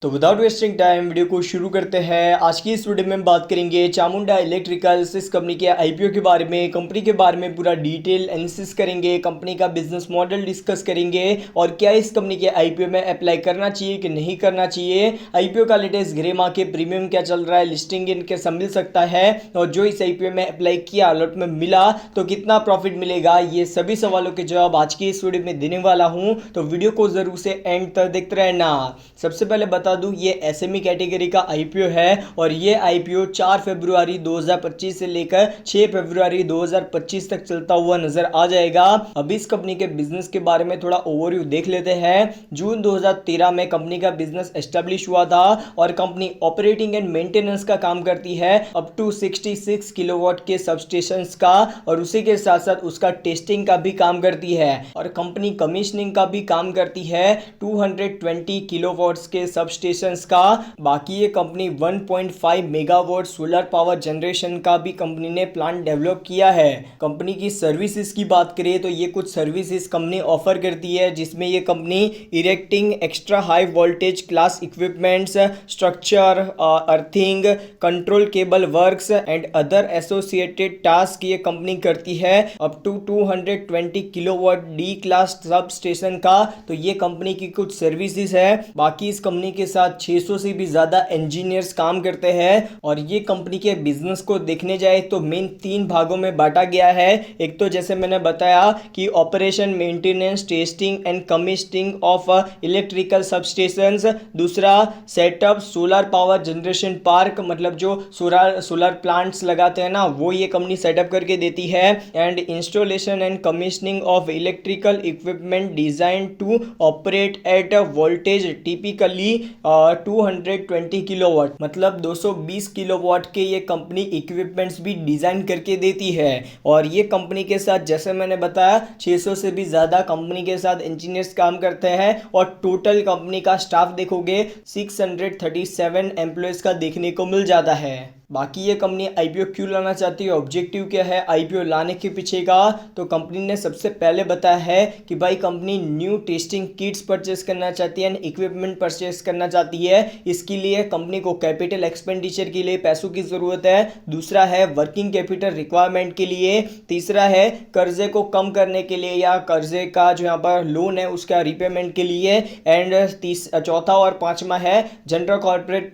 तो without wasting time video को शुरू करते हैं। आज की इस वीडियो में हम बात करेंगे चामुंडा इलेक्ट्रिकल्स, इस कंपनी के आईपीओ के बारे में, कंपनी के बारे में पूरा डिटेल एनालिसिस करेंगे, कंपनी का बिजनेस मॉडल डिस्कस करेंगे और क्या इस कंपनी के आईपीओ में अप्लाई करना चाहिए कि नहीं करना चाहिए, आईपीओ का लेटेस्ट ग्रे मार्केट प्रीमियम क्या चल रहा है, लिस्टिंग इनके सब मिल सकता है और जो इस आईपीओ में अप्लाई किया अलर्ट में मिला तो कितना प्रॉफिट मिलेगा, ये सभी सवालों के जवाब आज की इस वीडियो में देने वाला हूं। तो वीडियो को जरूर से एंड तक देखते रहना। सबसे पहले बता दूं ये एसएमई कैटेगरी का आईपीओ है और ये आईपीओ 4 फरवरी 2025 से लेकर 6 फरवरी 2025 तक चलता हुआ नजर आ जाएगा। अब इस कंपनी के बिजनेस के बारे में थोड़ा ओवरव्यू देख लेते हैं। जून 2013 में कंपनी का बिजनेस एस्टेब्लिश हुआ था और कंपनी ऑपरेटिंग एंड मेंटेनेंस का काम करती है अप टू 66 किलोवाट के सबस्टेशंस का और उसी के साथ साथ उसका टेस्टिंग का भी काम करती है और कंपनी कमीशनिंग का भी काम करती है 220 किलोवाट्स के सबस्टेशंस का। बाकी ये company 1.5 megawatt solar power generation का भी कंपनी ने प्लांट डेवलप किया है। कंपनी की सर्विसेज की बात करें तो ये कुछ सर्विसेज कंपनी ऑफर करती है जिसमें ये company erecting extra high voltage class equipments, structure, earthing, control cable works and other associated task ये कंपनी करती है up to 220 kilowatt D class substation का। तो ये कंपनी की कुछ सर्विसेज है। बाकी इस कंपनी के साथ 600 से भी ज़्यादा इंजीनियर्स काम करते हैं और ये कंपनी के बिजनेस को देखने जाए तो मेन 3 भागों में बांटा गया है। एक तो जैसे मैंने बताया कि operation, maintenance, testing and commissioning of electrical substations. दूसरा setup solar power generation park, मतलब जो सोलर प्लांट्स लगाते हैं ना, वो ये कंपनी सेटअप करके देती है। And installation and commissioning of electrical equipment design to operate at voltage typically 220 kilowatt, मतलब 220 किलोवाट के ये कंपनी इक्विपमेंट्स भी डिजाइन करके देती है। और ये कंपनी के साथ जैसे मैंने बताया 600 से भी ज्यादा कंपनी के साथ इंजीनियर्स काम करते हैं और टोटल कंपनी का स्टाफ देखोगे 637 एम्प्लॉयज का देखने को मिल जाता है। बाकी ये कंपनी आईपीओ क्यों लाना चाहती है, ऑब्जेक्टिव क्या है आईपीओ लाने के पीछे का, तो कंपनी ने सबसे पहले बताया है कि भाई company new testing kits purchase करना चाहती है, इक्विपमेंट परचेस करना चाहती है। इसके लिए कंपनी को कैपिटल एक्सपेंडिचर के लिए पैसों की जरूरत है। दूसरा है वर्किंग कैपिटल रिक्वायरमेंट के लिए। तीसरा है कर्जे को कम करने के लिए या कर्जे का जो यहाँ पर लोन है उसका रिपेमेंट के लिए। एंड चौथा और पांचवा है general corporate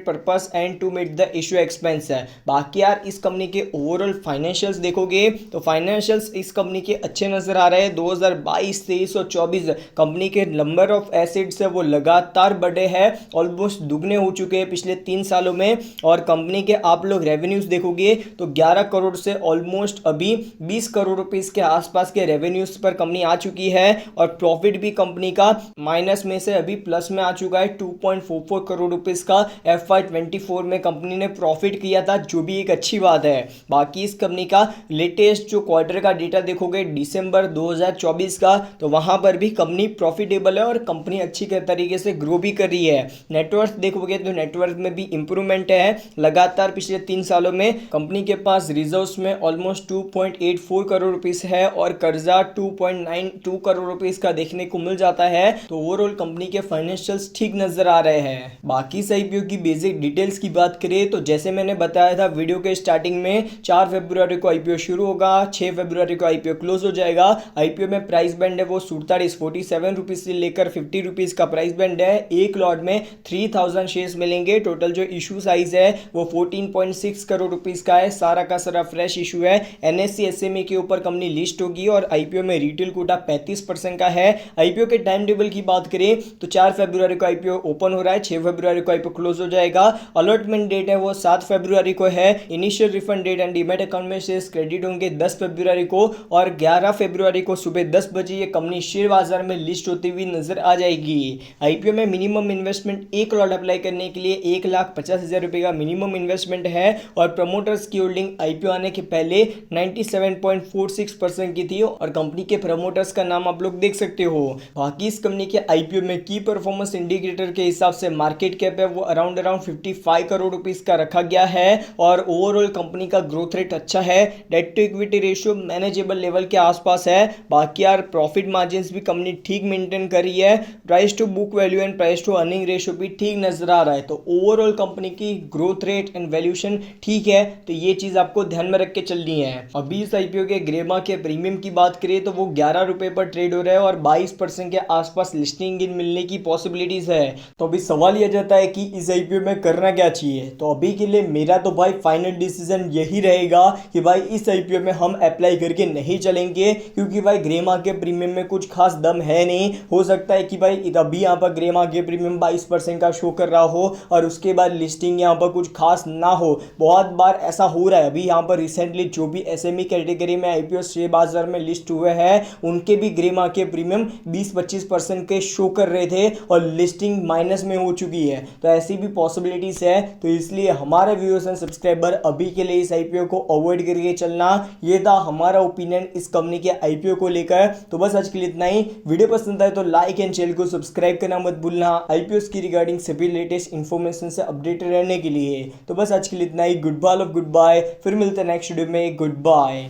purpose and to meet the issue expense है। बाकी यार इस कंपनी के ओवरऑल फाइनेंशियल्स देखोगे तो फाइनेंशियल्स इस कंपनी के अच्छे नजर आ रहे हैं। 2022, 23 और 24 कंपनी के नंबर ऑफ एसेट्स है वो लगातार बढ़े हैं, ऑलमोस्ट दुगने हो चुके हैं पिछले 3 सालों में। और कंपनी के आप लोग रेवेन्यूज देखोगे तो 11 करोड़ से ऑलमोस्ट अभी 20 करोड़ रुपीस के आसपास के रेवेन्यूज पर कंपनी आ चुकी है और प्रॉफिट भी कंपनी का माइनस में से अभी प्लस में आ चुका है। 2.44 करोड़ रुपीस का FY24 में कंपनी ने प्रॉफिट किया था, जो भी एक अच्छी बात है। बाकी इस कंपनी का लेटेस्ट जो क्वार्टर का डेटा देखोगे दिसंबर 2024 का, तो वहां पर भी कंपनी प्रॉफिटेबल है और कंपनी अच्छी तरीके से ग्रो भी कर रही है। नेटवर्थ देखोगे तो नेटवर्थ में भी इंप्रूवमेंट है लगातार पिछले 3 सालों में। कंपनी के पास रिजर्व्स में ऑलमोस्ट 2.84 करोड़ रुपीस है और कर्जा 2.92 करोड़ रुपीस का देखने को मिल जाता है। तो ओवरऑल कंपनी के फाइनेंशियल्स ठीक नजर आ रहे हैं। बाकी आईपीओ की बेसिक डिटेल्स की बात करें तो जैसे मैंने बताया था वीडियो के स्टार्टिंग में, 4 फरवरी को आईपीओ शुरू होगा, 6 फरवरी को आईपीओ क्लोज हो जाएगा। आईपीओ में प्राइस बैंड है वो 47 रुपीज से लेकर 50 रुपीज का प्राइस बैंड है। एक लॉट में 3000 शेयर्स मिलेंगे। टोटल जो इशू साइज है वो 14.6 करोड़ रुपीज का है। सारा का सारा फ्रेश इशू है। एनएससी एसएमई के ऊपर कंपनी लिस्ट होगी और आईपीओ में रिटेल कोटा 35% का है। आईपीओ के टाइम टेबल की बात करें तो 4 फरवरी को आईपीओ ओपन हो रहा है, 6 फरवरी को आईपीओ क्लोज हो जाएगा। अलॉटमेंट डेट है वो 7 फरवरी को है। Initial refund date and demat account में शेयर्स क्रेडिट होंगे 10 फरवरी को और 11 फरवरी को सुबह 10 बजे ये कंपनी शेयर बाजार में लिस्ट होती हुई नजर आ जाएगी। आईपीओ में मिनिमम इन्वेस्टमेंट एक लॉट अप्लाई करने के लिए 1,50,000 रुपए का मिनिमम इन्वेस्टमेंट है और प्रमोटर्स की होल्डिंग आईपीओ आने के पहले 97.46% की थी और कंपनी के प्रमोटर्स का नाम आप लोग देख सकते हो। बाकी इस कंपनी के आईपीओ में की परफॉर्मेंस इंडिकेटर के हिसाब से मार्केट कैप है वो अराउंड 55 5 करोड़ रुपीस का रखा गया है और ओवरऑल कंपनी का ग्रोथ रेट अच्छा है। Debt to equity ratio manageable level के आसपास है। बाकी यार प्रॉफिट मार्जिन भी कंपनी ठीक मेंटेन कर रही है। Price to book value and price to earning ratio भी ठीक नजर आ रहा है। तो ओवरऑल कंपनी की ग्रोथ रेट एंड वैल्यूएशन ठीक है। तो ये चीज आपको ध्यान में रख के चलनी है। अभी इस आईपीओ के ग्रेमा के प्रीमियम की बात करें तो वो 11 रुपए पर ट्रेड हो रहा है और 22% के आसपास लिस्टिंग इन मिलने की पॉसिबिलिटीज है। तो अभी सवाल यह जाता है कि इस आईपीओ में करना क्या चाहिए। तो अभी के लिए मेरा तो भाई फाइनल डिसीजन यही रहेगा कि भाई इस आईपीओ में हम अप्लाई करके नहीं चलेंगे, क्योंकि भाई ग्रेमा के प्रीमियम में कुछ खास दम है नहीं। हो सकता है कि भाई अभी यहाँ पर ग्रेमा के प्रीमियम 22% का शो कर रहा हो और उसके बाद लिस्टिंग यहाँ पर कुछ खास ना हो। बहुत बार ऐसा हो रहा है। अभी यहाँ पर रिसेंटली जो भी एसएमई कैटेगरी में आईपीओ शेयर बाजार में लिस्ट हुए हैं उनके भी ग्रेमा के प्रीमियम 20-25% के शो कर रहे थे और लिस्टिंग माइनस में हो चुकी है। तो ऐसी भी पॉसिबिलिटीज है। तो इसलिए हमारे व्यूअर्स एंड सब्सक्राइबर अभी के लिए इस आईपीओ को अवॉइड करके चलना। ये था हमारा ओपिनियन इस कंपनी के आईपीओ को लेकर। तो बस आज के लिए इतना ही। वीडियो पसंद आए तो लाइक एंड चैनल को सब्सक्राइब करना मत भूलना आईपीओ की रिगार्डिंग सभी लेटेस्ट इंफॉर्मेशन से अपडेटेड रहने के लिए। तो बस आज के लिए इतना ही। गुड बाय, फिर मिलते हैं नेक्स्ट वीडियो में। Good bye.